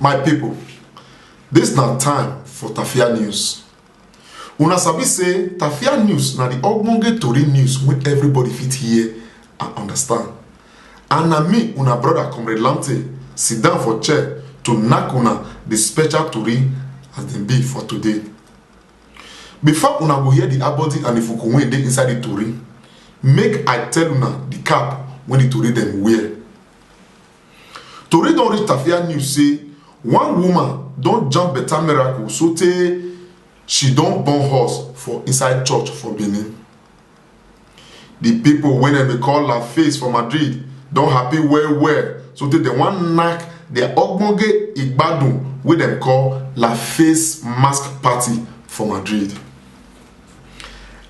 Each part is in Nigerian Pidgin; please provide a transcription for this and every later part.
My people, this is not time for Tafia News. Una sabi say Tafia News na the ogbonge tori news wey everybody fit hear and understand. And na me, una brother Comrade Lante, sit down for chair to knack una the special tori as dem be for today. Before una go hear the abodi and the fuku wey dey inside the tori, make I tell una the cap when the tori dem wear. Tori don reach Tafia News say one woman don jump better miracle so tey she don born horse for inside church for Benin. The people wey dem dey call La Face for Madrid don happy well so tey dem wan knack their ogbonge igbadun wey dem call La Face mask party for Madrid.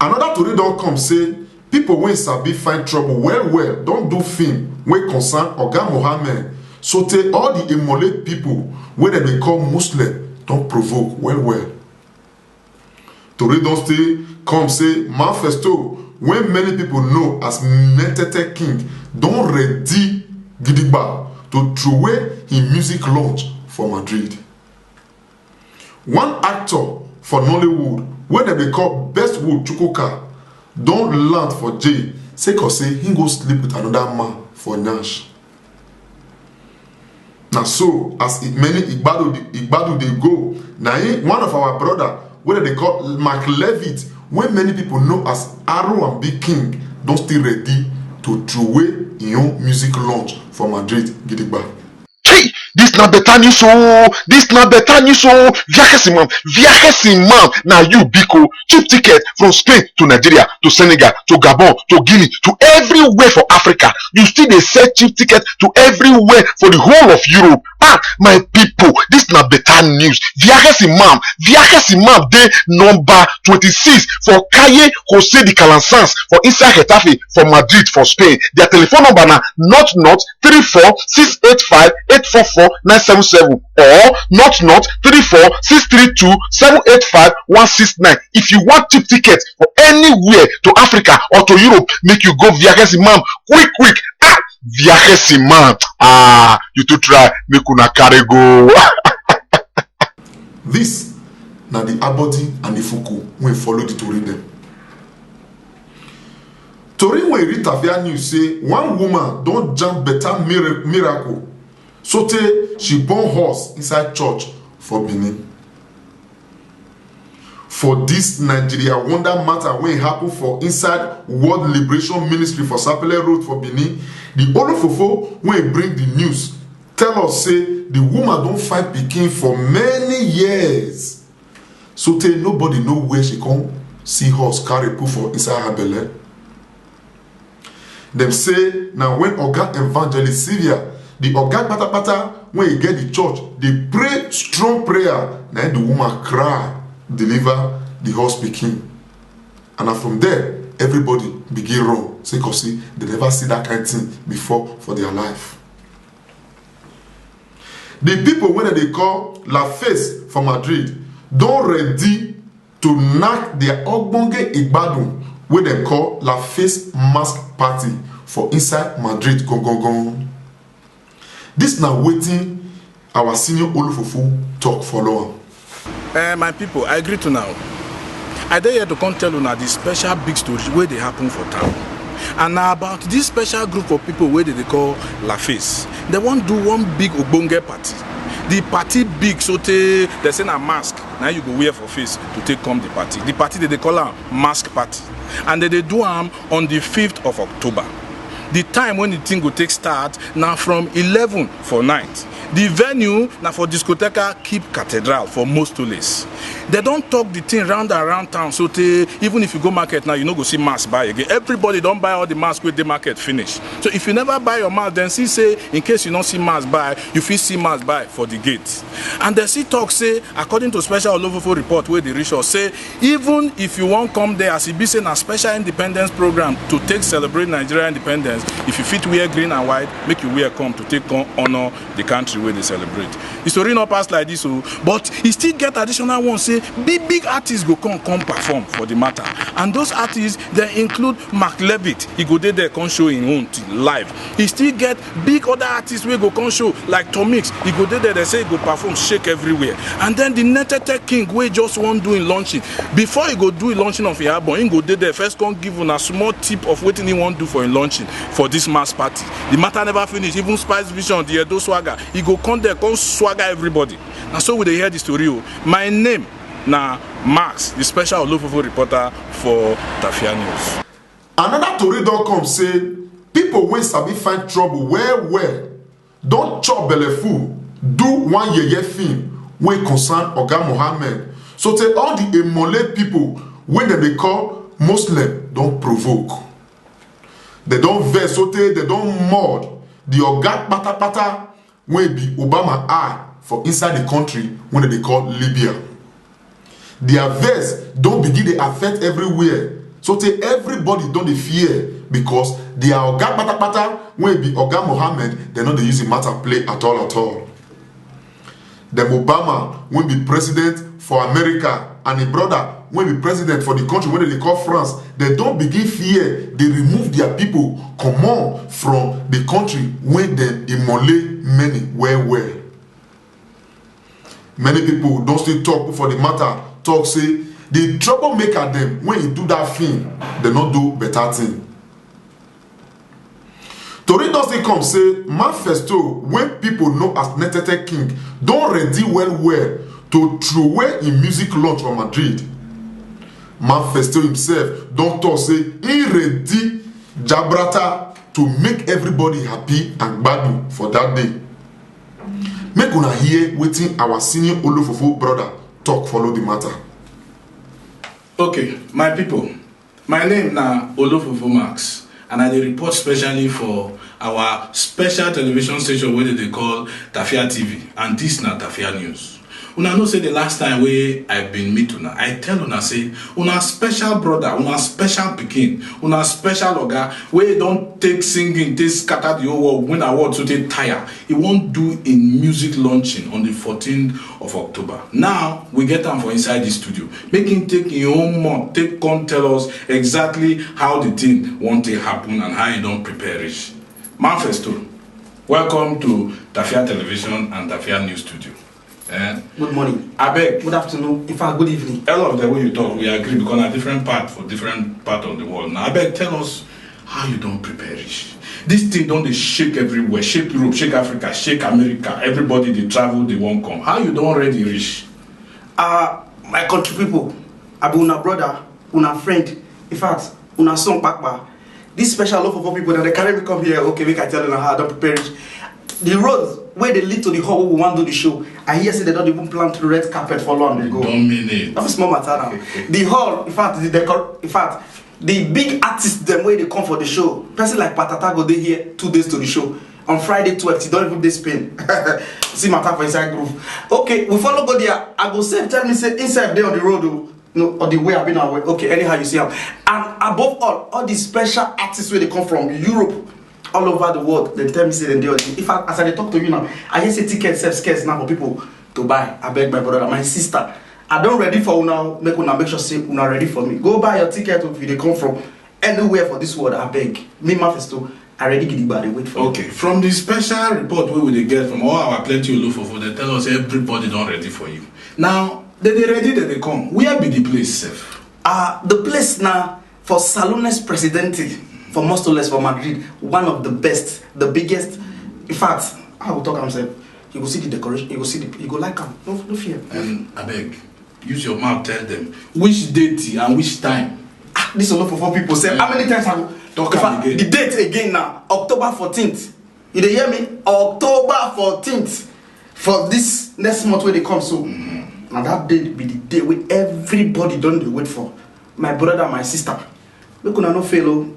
Another tori don come say people wey sabi find trouble well don do film wey concern Oga Mohammed so tey all the immolate people wey dem dey call Muslim don provoke well. Tori don still come say Manifesto wey many people know as Metete King don ready gidigba to throway him music launch for Madrid. One actor for Nollywood wey dem dey call Bestwood Chukwuka don land for jail sake of say he go sleep with another man for Nash. Na so as many Igbadu dey go, na one of our brother wey they call Mark Levitt, wey many people know as Aro and Big King, don still ready to throway him own music launch for Madrid gidigba. Hey, this na better news oh! This na better news oh! Viajesimam, na you biko. Cheap ticket from Spain to Nigeria to Senegal to Gabon to Guinea to everywhere for Africa. You still dey sell cheap ticket to everywhere for the whole of Europe. Ah, my people, this na better news. Viajesimam dey number 26 for Calle Jose de Calasanz for inside Getafe for Madrid for Spain. Their telephone number na 00685844977 or 0034632785169. If you want cheap ticket for anywhere to Africa or to Europe, make you go Viajesimam quick. Ah, Viajesimam. Ah, you to try make una carry go. This na the abodi and the fuku wey follow the tori dem. Tori wey read Tafia News say one woman don jump better miracle so tey she born horse inside church for Benin. For this Nigeria wonder matter wey happen for inside World Liberation Ministry for Sapele Road for Benin, the Olofofo wey bring the news tell us say the woman don find pikin for many years so tey nobody know where she come see horse carry put for inside her belle. Dem say na when Oga Evangelist Sylvia, the Oga patapata when he get the church, dey pray strong prayer, na the woman cry deliver the horse pikin. And from there everybody begin run say cause say they never see that kind of thing before for their life. The people wey they call La Face for Madrid don ready to knack their ogbonge igbadun wey dem call La Face mask party for inside Madrid gongongon. This na wetin our senior Olufofo talk follow am. My people, I agree to now. I dey here to come tell una the special big story wey dey happen for town. And now about this special group of people wey they call La Face. They wan do one big ogbonge party. The party big so tey they say na mask na you go wear for face to take come the party. The party they call am mask party. And they do am on the 5th of October. The time when the thing go take start now from 11 for night. The venue now for discotheca Keep Cathedral for Mostoles. They don't talk the thing round and round town so even if you go market now you no go see mask buy again. Everybody don't buy all the mask with the market finish. So if you never buy your mask, then see say in case you don't see mask buy, you fit see mask buy for the gate. And they see talk say according to special Olofofo report where they reach us say even if you won't come there as it be saying a special independence program to take celebrate Nigeria independence, if you fit wear green and white, make you wear come to take honor the country. country where they celebrate. The story not pass like this, but he still get additional ones. Say big artists go come perform for the matter, and those artists they include Mark Levitt. He go there come show in own live. He still get big other artists wey go come show like Tomix. He go there they say he go perform shake everywhere. And then the Netete King wey just want doing launching. Before he go do a launching of his album, he go there first come give una small tip of what he want do for a launching for this mass party. The matter never finish. Even Spice Vision, the Edo Swagger, he go come there come swagger everybody. And so we dey hear the story. My name na Max, the special Olofofo reporter for Tafia News. Another tori don come say people wey sabi find trouble well don chop belleful do one yeye film wey concern Oga Mohammed. So tey all the Emole people wey dem dey call Muslim don provoke. They don vex so tey they don mud the Oga patapata wey be Obama eye for inside the country wey dem dey call Libya. Their vex don begin dey affect everywhere. So tey everybody don dey fear because their Oga patapata wey be Oga Mohammed dem no dey use the matter play at all. Dem Obama wey be president for America and im brother wey be president for the country wey dem dey call France, dem don begin fear dey remove their people comot from the country wey dem immolate many well. Many people don still talk for the matter, talk say the troublemaker dem when he do that thing, dem no do better thing. Tori don still come say manifesto wey people know as Netete King don ready well to throway im music launch for Madrid. Manifesto himself don talk say he ready jabrata to make everybody happy and gbadu for that day. Make una hear wetin our senior Olofofo brother talk follow the matter. Okay, my people, my name na Olofofo Max, and I dey report specially for our special television station wey they call Tafia TV, and this na Tafia News. Una know say the last time wey I been meet una, I tell una say una special brother, una special pikin, una special oga wey don take singing, take scatter the whole world, win awards, so they tire. He won't do in music launching on the 14th of October. Now we get am for inside the studio, make him take his own month, take come tell us exactly how the thing want to happen and how he don't prepare it. Manifesto, welcome to Tafia Television and Tafia News Studio. Good morning. Abeg. Good afternoon. In fact, good evening. All of the way you talk, we agree because on a different part for different part of the world. Now, Abeg, tell us how you don't prepare it. This thing don't they shake everywhere, shake Europe, shake Africa, shake America. Everybody they travel, they won't come. How you don't ready reach? My country people, I be una brother, una friend. In fact, una son papa. This special love for people that they carry me come here. Okay, we can tell you how I don't prepare it. The road where they lead to the hall we want to do the show, I hear say they don't even plan to red carpet for long they go. Don't mean it. That's a small matter now. The hall, in fact, the big artists them where they come for the show. Person like Patata go they here 2 days to the show. On Friday 12th, he don't even they Spain. See matter for inside groove. Okay, we follow go there. I go say tell me say inside there on the road. No, or the way I've been away. Okay, anyhow you see them. And above all these special artists where they come from Europe, all over the world, they tell me say they if I, as I talk to you now, I hear say tickets self scarce now for people to buy. I beg my brother, my sister. I don't ready for una, make sure say una ready for me. Go buy your ticket if they come from anywhere for this world. I beg. Me Manifesto, I already get the body wait for. Okay, from the special report where we get from all our plenty Olofofo, they tell us everybody don't ready for you. Now, they ready that they come. Where be the place, safe? The place now for Salones Presidente. For most or less for Madrid, one of the best, the biggest. In fact, I will talk myself. You go see the decoration, you go see you go like them. No fear. And I beg, use your mouth, tell them which date and which time. This is a lot for 4 people. Say how many times I go talk again. The date again now, October 14th. You dey hear me? October 14th. For this next month where they come so. Now that day be the day where everybody don't wait for. My brother, my sister. We could not fail.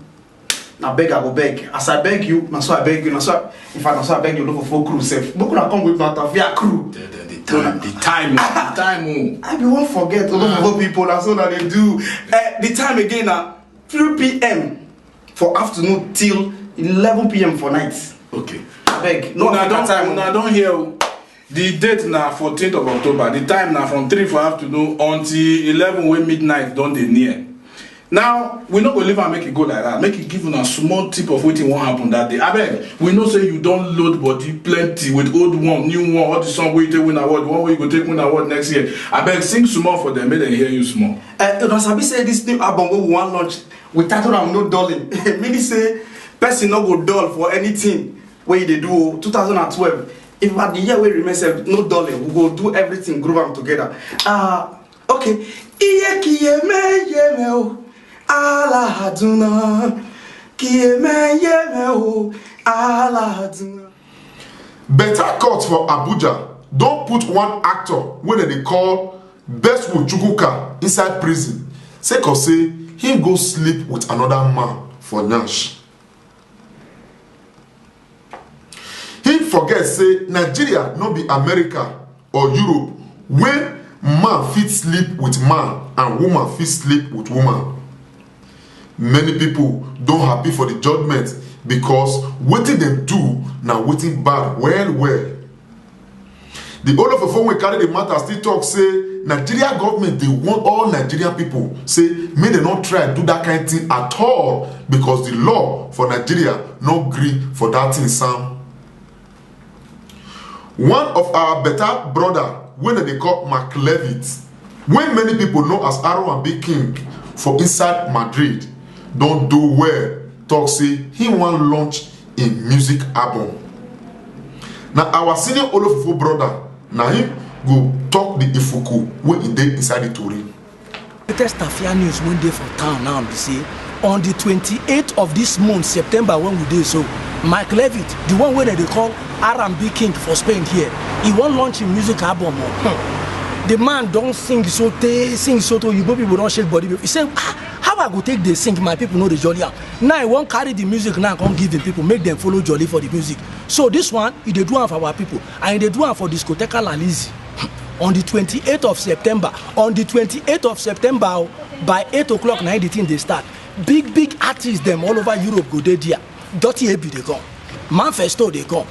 Now beg, I go beg. As I beg you, now so I beg you. Now so in fact, now so I beg you look for 4 crew safe. But could I come with my Tafia crew? The time. I be won't forget look for people. That's all that they do. The time again now, 3 p.m. for afternoon till 11 p.m. for night. Okay. abeg. No time. Una don hear. The date na 14th of October. The time na from 3 for afternoon until 11 wey midnight don dey near. Now we no go leave am make e go like that. Make e give una small tip of wetin wan happen that day. Abeg, we know say you don load body plenty with old one, new one, all the song wey you take win award, one wey you go take win award next year. Abeg, sing small for them, make dem hear you small. Una sabi say this new album wey we wan launch, we title am No Dulling. Meaning say person no go dull for anything wey you dey do. 2012. If at the year we remain safe, no dulling, we go do everything, groove them together. Okay. Iye kiye me ye me o, ala haduna. Kiye me ye me o, ala haduna. Better Court for Abuja don't put one actor wey they call Bestwood Chukwuka inside prison. Sake of say him go sleep with another man for Nyash. He forget say Nigeria no be America or Europe when man fit sleep with man and woman fit sleep with woman. Many people don't happy for the judgment because wetin dem do na wetin bad well. The Olofofo wey carry the matter still talk say Nigeria government dey want all Nigerian people say make dem not try do that kind of thing at all because the law for Nigeria no gree for that thing, Sam. One of our better brother wey they call Mark Levitt, when many people know as R&B King for inside Madrid, don't do well, talk say he want launch a music album. Now our senior Olofofo brother, now him go talk the Ifuku when he dey inside the Tori. Latest Tafia news one day for town now be say on the 28th of this month, September, when we do so, Mike Levitt, the one where they call R&B King for Spain here, he won't launch a music album. The man don't sing so you people don't shake body. He said, how I go take the sing, my people know the jolly. Now I won't carry the music now, come give the people, make them follow jolly for the music. So this one, he they do one for our people, and they do one for Discoteca La Lizzie. On the 28th of September, by 8 o'clock, 19 they start. Big artists them all over Europe go there. Dirty AB they come. Manfesto they come.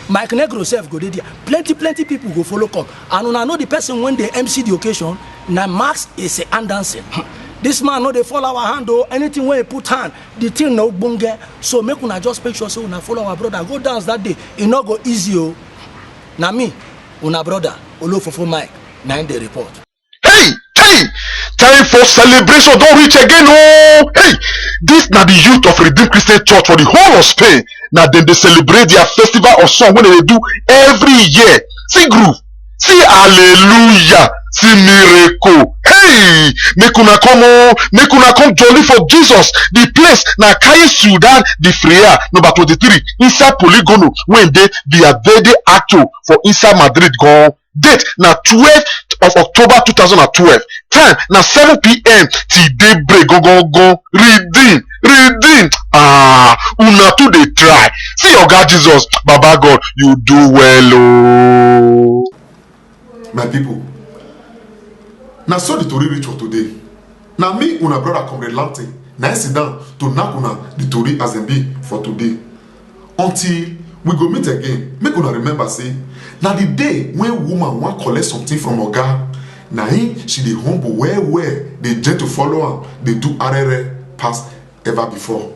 Mike Negro self go there. Plenty people go follow come. And when I know the person when they MC the occasion, now Max is a hand dancing. This man know they follow our hand or anything where he put hand, the thing no bunge. So make una just make sure so una follow our brother. Go dance that day. It not go easy oh. Now me, una brother, Olofofo Mike, 9 day report. Hey! Time for celebration don't reach again oh! Hey! This na the youth of Redeemed Christian Church for the whole of Spain. Now then they celebrate their festival of song when they do every year. See groove, see hallelujah, see miracle. Hey! Make una come jolly for Jesus. The place na Calle Ciudad de Freya, number 23, inside Poligono, when they are very active for inside Madrid go. Date na 12th of October 2012. Time na 7 p.m. till daybreak. Go. Redeem. Una too dey try. See your God Jesus, Baba God, you do well oh. My people, now so the Tori reach for today. Now me una brother Comrade Lante, now sit down to knock una the Tori as them be for today. Until we go meet again, make una remember say, now the day when woman want collect something from oga, now she dey humble well, they just to follow am, they do arere pass ever before.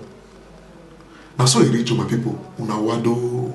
Now so e reach my people, una wado.